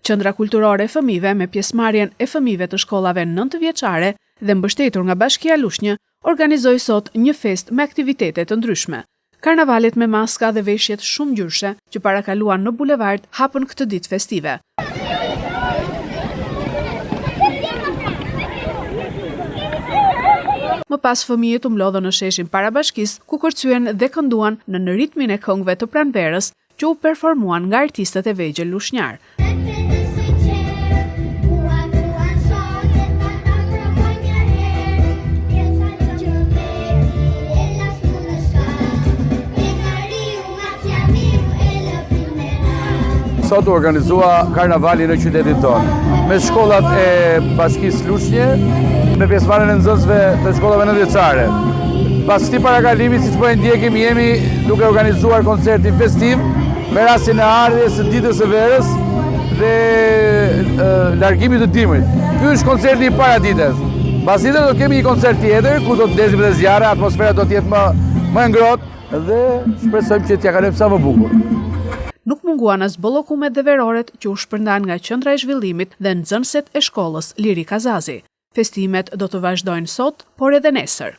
Qendra kulturore e fëmijëve me pjesëmarrjen e fëmijëve të shkollave 9 vjeçare dhe mbështetur nga Bashkia Lushnjë organizoi sot një fest me aktivitete të ndryshme. Karnavalet me maska dhe veshjet shumë ngjyrshe që parakaluan në bulevard hapën këtë ditë festive. Më pas fëmijët u mlodhën në sheshin para bashkisë, ku kërcyen dhe kënduan në ritmin e këngëve të pranverës që u performuan nga artistët e vegjël lushnjar. Sot u organizua karnavali në qytetin tonë, me shkollat e Bashkisë Lushnje, me pjesëmarrjen e nxënësve të shkollave 9 vjeçare. Pas këtij parakalimit, siç po e ndjekim, jemi duke organizuar koncertin festiv me rastin e ardhes së ditës së verës dhe largimit të dimrit. Ky është koncerti i paradites. Pas ditës do kemi një koncert tjetër ku do të ndezim dhe zjarre, atmosfera do të jetë më ngrohtë dhe shpresojmë që t'ia kalojmë sa më bukur. Nuk munguan as bollokumet dhe veroret që u shpërndan nga qendra e zhvillimit dhe nxënësit e shkollës Liri Kazazi. Festimet do të vazhdojnë sot, por edhe nesër.